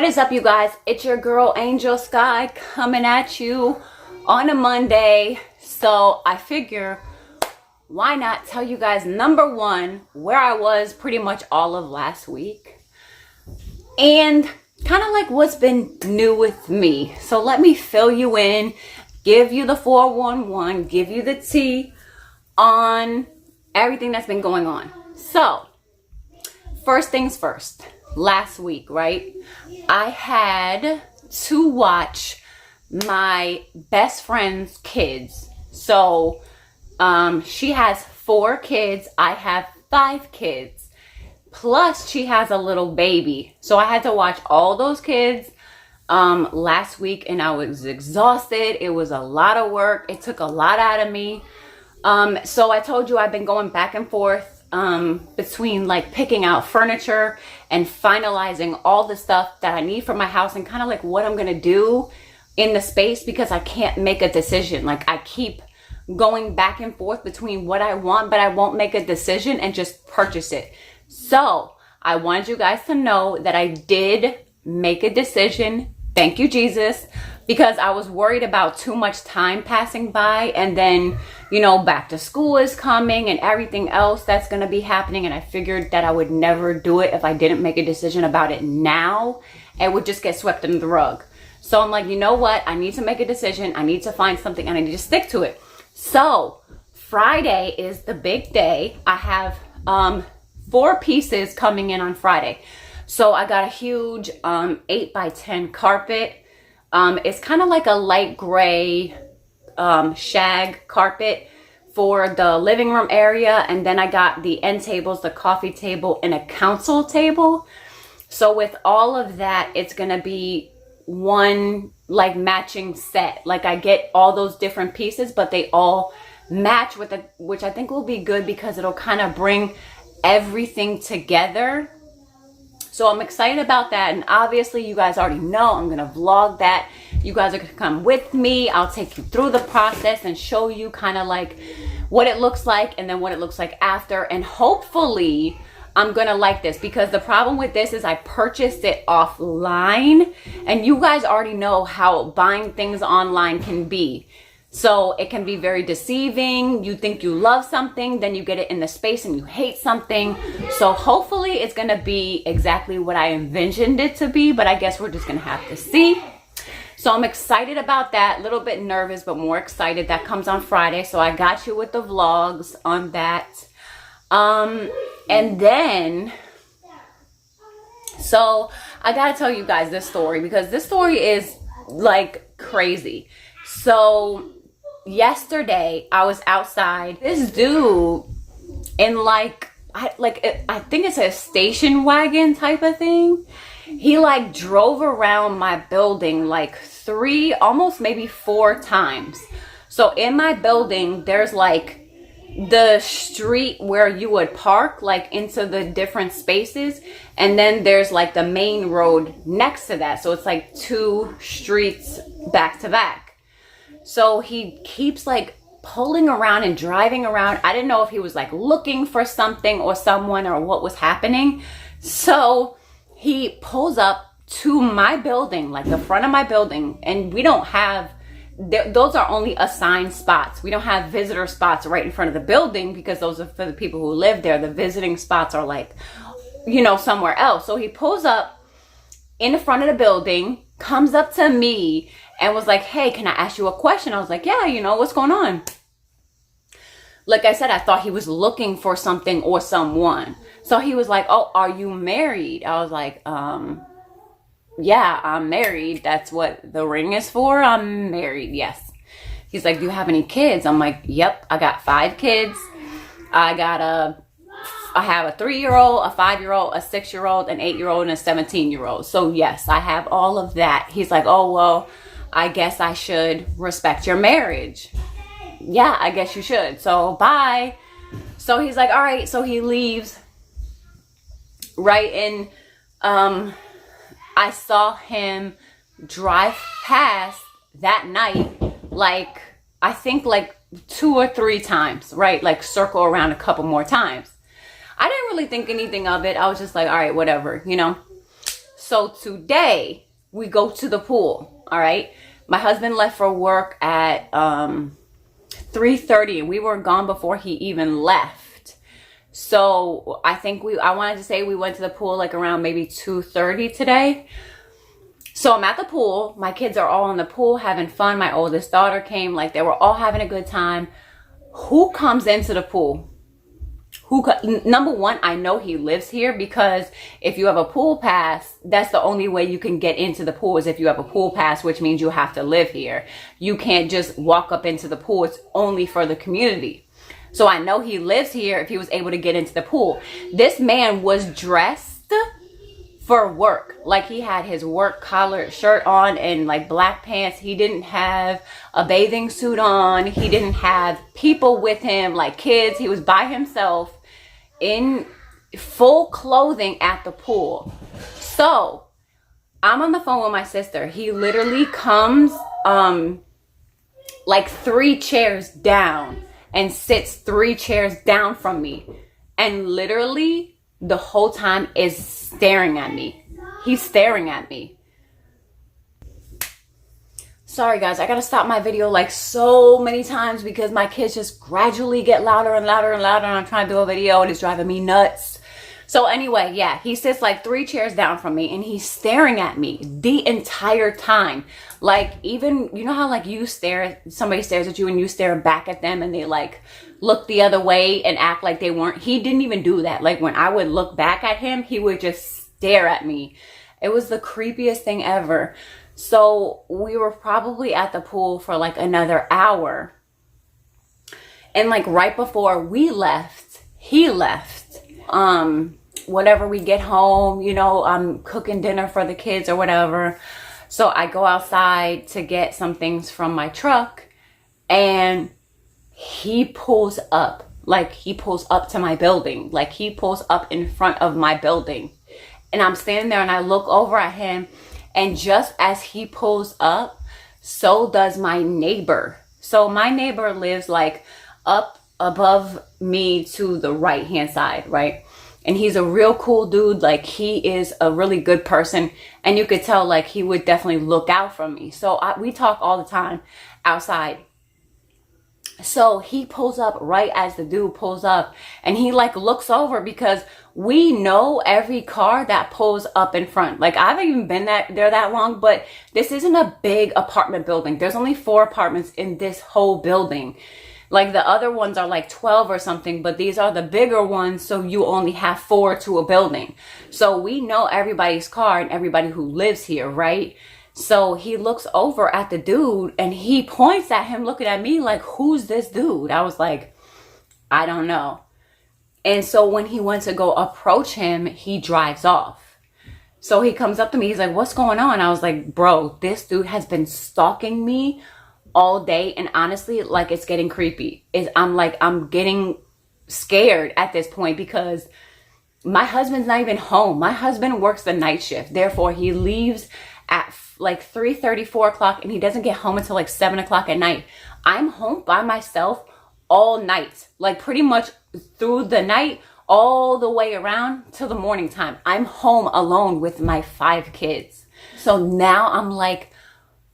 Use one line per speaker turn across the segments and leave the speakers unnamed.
What is up, you guys? It's your girl Angel Sky coming at you on a Monday. So I figure, why not tell you guys, number one, where I was pretty much all of last week, and kind of like what's been new with me. So let me fill you in, give you the 411, give you the tea on everything that's been going on. So first things first, last week, right? I had to watch my best friend's kids. So she has 4 kids. I have 5 kids. Plus she has a little baby. So I had to watch all those kids last week, and I was exhausted. It was a lot of work. It took a lot out of me. So I told you I've been going back and forth between like picking out furniture and finalizing all the stuff that I need for my house, and kind of like what I'm gonna do in the space, because I can't make a decision. Like I keep going back and forth between what I want, but I won't make a decision and just purchase it. So I wanted you guys to know that I did make a decision. Thank you, Jesus. Because I was worried about too much time passing by, and then, you know, back to school is coming and everything else that's going to be happening. And I figured that I would never do it if I didn't make a decision about it now. It would just get swept under the rug. So I'm like, you know what? I need to make a decision. I need to find something and I need to stick to it. So Friday is the big day. I have 4 pieces coming in on Friday. So I got a huge 8x10 carpet. It's kind of like a light gray shag carpet for the living room area. And then I got the end tables, the coffee table, and a council table. So with all of that, it's going to be one like matching set. Like I get all those different pieces, but they all match with it, which I think will be good because it'll kind of bring everything together. So I'm excited about that. And obviously you guys already know I'm going to vlog that. You guys are going to come with me. I'll take you through the process and show you kind of like what it looks like and then what it looks like after. And hopefully I'm going to like this, because the problem with this is I purchased it offline, and you guys already know how buying things online can be. So it can be very deceiving. You think you love something, then you get it in the space and you hate something. So hopefully it's going to be exactly what I envisioned it to be, but I guess we're just going to have to see. So I'm excited about that. A little bit nervous, but more excited. That comes on Friday. So I got you with the vlogs on that. And then, so I got to tell you guys this story, because this story is like crazy. So yesterday I was outside. This dude in I think it's a station wagon type of thing. He like drove around my building like 3, almost maybe 4 times. So in my building, there's like the street where you would park like into the different spaces, and then there's like the main road next to that. So it's like 2 streets back to back. So he keeps like pulling around and driving around. I didn't know if he was like looking for something or someone or what was happening. So he pulls up to my building, like the front of my building, and we don't have, those are only assigned spots. We don't have visitor spots right in front of the building, because those are for the people who live there. The visiting spots are like, you know, somewhere else. So he pulls up in the front of the building, comes up to me and was like, hey, can I ask you a question? I was like, yeah, you know, what's going on? Like I said, I thought he was looking for something or someone. So he was like, oh, are you married? I was like, yeah, I'm married. That's what the ring is for. I'm married. Yes. He's like, do you have any kids? I'm like, yep, I got 5 kids. I have a 3-year-old, a 5-year-old, a 6-year-old, an 8-year-old, and a 17-year-old. So yes, I have all of that. He's like, oh, well, I guess I should respect your marriage. Yeah, I guess you should. So bye. So he's like, all right. So he leaves. Right. And I saw him drive past that night, like, I think like 2 or 3 times, right? Like circle around a couple more times. I didn't really think anything of it. I was just like, all right, whatever, you know? So today we go to the pool. All right. My husband left for work at 3:30 and we were gone before he even left. So I wanted to say we went to the pool like around maybe 2:30 today. So I'm at the pool. My kids are all in the pool having fun. My oldest daughter came, like they were all having a good time. Who comes into the pool? Number one, I know he lives here, because if you have a pool pass, that's the only way you can get into the pool is if you have a pool pass, which means you have to live here. You can't just walk up into the pool. It's only for the community. So I know he lives here if he was able to get into the pool. This man was dressed for work. Like he had his work collared shirt on and like black pants. He didn't have a bathing suit on. He didn't have people with him like kids. He was by himself in full clothing at the pool. So I'm on the phone with my sister. He literally comes like 3 chairs down and sits 3 chairs down from me, and literally the whole time is staring at me. He's staring at me. Sorry guys, I gotta stop my video like so many times because my kids just gradually get louder and louder and louder, and I'm trying to do a video and it's driving me nuts. So anyway, yeah, he sits like 3 chairs down from me and he's staring at me the entire time. Like, even, you know how like somebody stares at you and you stare back at them and they like look the other way and act like they weren't. He didn't even do that. Like when I would look back at him, he would just stare at me. It was the creepiest thing ever. So we were probably at the pool for like another hour. And like right before we left, he left. Whenever we get home, you know, I'm cooking dinner for the kids or whatever. So I go outside to get some things from my truck and he pulls up. Like he pulls up to my building. Like he pulls up in front of my building. And I'm standing there and I look over at him. And just as he pulls up, so does my neighbor. So my neighbor lives like up above me to the right hand side, right? And he's a real cool dude. Like he is a really good person. And you could tell like he would definitely look out for me. So we talk all the time outside. So he pulls up right as the dude pulls up, and he like looks over because we know every car that pulls up in front. Like I haven't even been there that long, but this isn't a big apartment building. There's only 4 apartments in this whole building. Like the other ones are like 12 or something, but these are the bigger ones. So you only have 4 to a building. So we know everybody's car and everybody who lives here, right? So he looks over at the dude and he points at him looking at me like, who's this dude? I was like, I don't know. And so when he went to go approach him, he drives off. So he comes up to me. He's like, what's going on? I was like, bro, this dude has been stalking me all day. And honestly, like it's getting creepy. I'm getting scared at this point because my husband's not even home. My husband works the night shift. Therefore, he leaves at like 3:30, 4 o'clock, and he doesn't get home until like 7 o'clock at night. I'm home by myself all night, like pretty much through the night, all the way around till the morning time. I'm home alone with my 5 kids. So now I'm like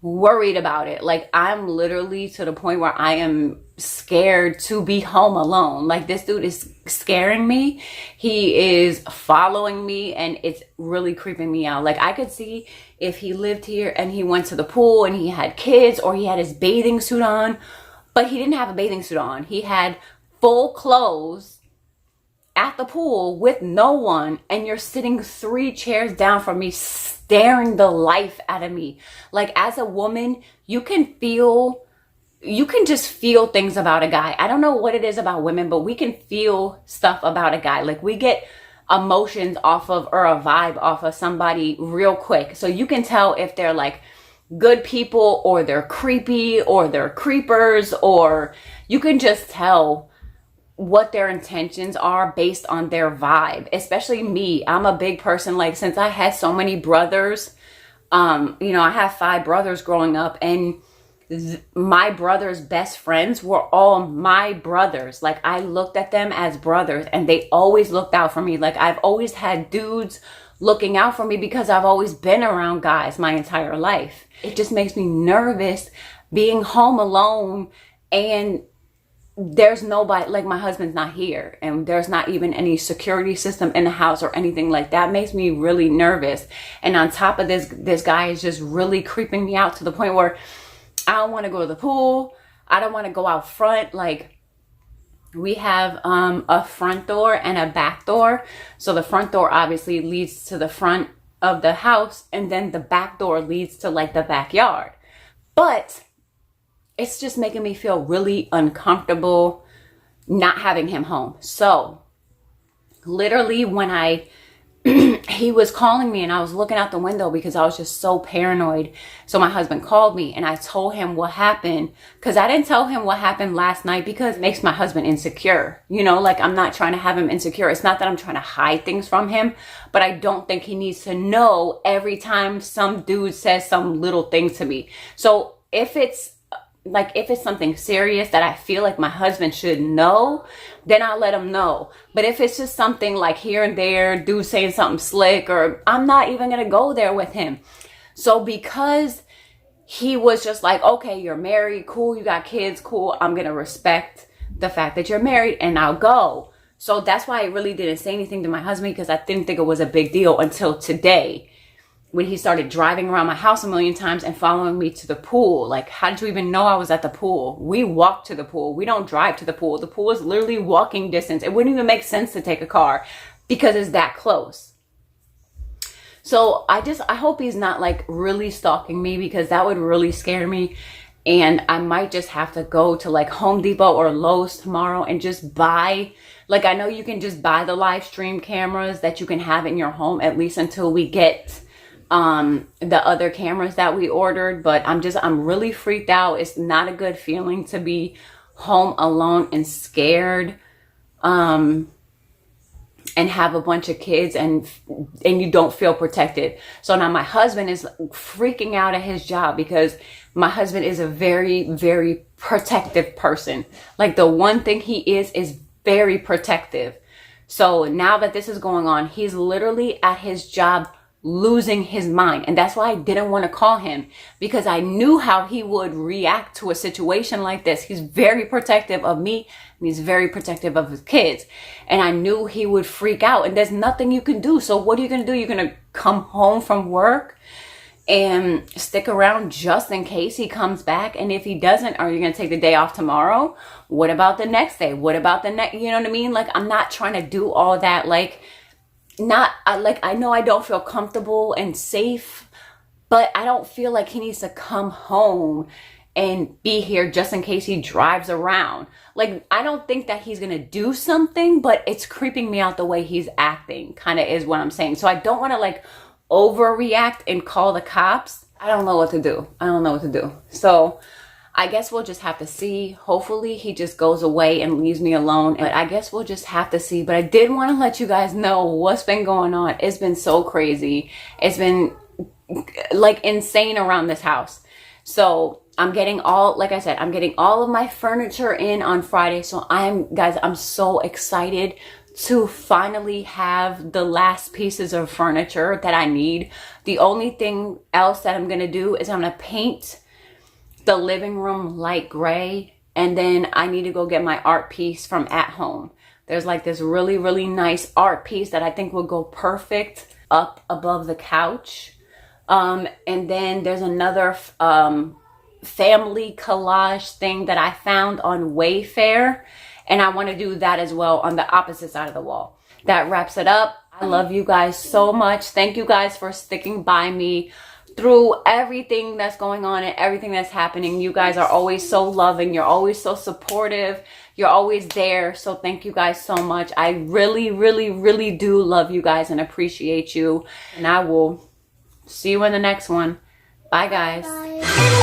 worried about it. Like I'm literally to the point where I am scared to be home alone. Like this dude is scaring me. He is following me and it's really creeping me out. Like I could see if he lived here and he went to the pool and he had kids or he had his bathing suit on, but he didn't have a bathing suit on. He had full clothes at the pool with no one, and you're sitting 3 chairs down from me staring the life out of me. Like as a woman, you can just feel things about a guy. I don't know what it is about women, but we can feel stuff about a guy. Like we get emotions off of, or a vibe off of somebody real quick. So you can tell if they're like good people or they're creepy or they're creepers, or you can just tell what their intentions are based on their vibe. Especially me, I'm a big person. Like since I had so many brothers, you know, I have 5 brothers growing up, and my brother's best friends were all my brothers. Like I looked at them as brothers and they always looked out for me. Like I've always had dudes looking out for me because I've always been around guys my entire life. It just makes me nervous being home alone and there's nobody, like my husband's not here and there's not even any security system in the house or anything like that. Makes me really nervous. And on top of this guy is just really creeping me out to the point where I don't want to go to the pool. I don't want to go out front. Like, we have a front door and a back door. So the front door obviously leads to the front of the house, and then the back door leads to like the backyard. But it's just making me feel really uncomfortable not having him home. So literally when he was calling me and I was looking out the window because I was just so paranoid. So my husband called me and I told him what happened, because I didn't tell him what happened last night because it makes my husband insecure. You know, like, I'm not trying to have him insecure. It's not that I'm trying to hide things from him, but I don't think he needs to know every time some dude says some little thing to me. So if it's something serious that I feel like my husband should know, then I'll let him know. But if it's just something like here and there, dude saying something slick, or I'm not even going to go there with him. So because he was just like, okay, you're married, cool, you got kids, cool, I'm going to respect the fact that you're married and I'll go. So that's why I really didn't say anything to my husband, because I didn't think it was a big deal until today, when he started driving around my house a million times and following me to the pool. Like, how did you even know I was at the pool? We walk to the pool. We don't drive to the pool. The pool is literally walking distance. It wouldn't even make sense to take a car because it's that close. So I hope he's not like really stalking me, because that would really scare me. And I might just have to go to like Home Depot or Lowe's tomorrow and just buy, like, I know you can just buy the live stream cameras that you can have in your home, at least until we get the other cameras that we ordered. But I'm really freaked out. It's not a good feeling to be home alone and scared, and have a bunch of kids and you don't feel protected. So now my husband is freaking out at his job, because my husband is a very, very protective person. Like, the one thing he is very protective. So now that this is going on, he's literally at his job losing his mind. And that's why I didn't want to call him, because I knew how he would react to a situation like this. He's very protective of me and he's very protective of his kids. And I knew he would freak out, and there's nothing you can do. So what are you going to do? You're going to come home from work and stick around just in case he comes back? And if he doesn't, are you going to take the day off tomorrow? What about the next day? What about the next, you know what I mean? Like, I'm not trying to do all that. Like, I know I don't feel comfortable and safe, but I don't feel like he needs to come home and be here just in case he drives around. Like, I don't think that he's gonna do something, but it's creeping me out the way he's acting, kind of is what I'm saying. So I don't want to like overreact and call the cops. I don't know what to do. So I guess we'll just have to see. Hopefully he just goes away and leaves me alone. But I guess we'll just have to see. But I did want to let you guys know what's been going on. It's been so crazy. It's been like insane around this house. So I'm getting like I said, I'm getting all of my furniture in on Friday. So I'm so excited to finally have the last pieces of furniture that I need. The only thing else that I'm going to do is I'm going to paint the living room light gray, and then I need to go get my art piece from At Home. There's like this really, really nice art piece that I think will go perfect up above the couch. And then there's another family collage thing that I found on Wayfair, and I want to do that as well on the opposite side of the wall. That wraps it up. I love you guys so much. Thank you guys for sticking by me through everything that's going on and everything that's happening. You guys are always so loving. You're always so supportive. You're always there. So thank you guys so much. I really, really, really do love you guys and appreciate you. And I will see you in the next one. Bye, guys.
Bye.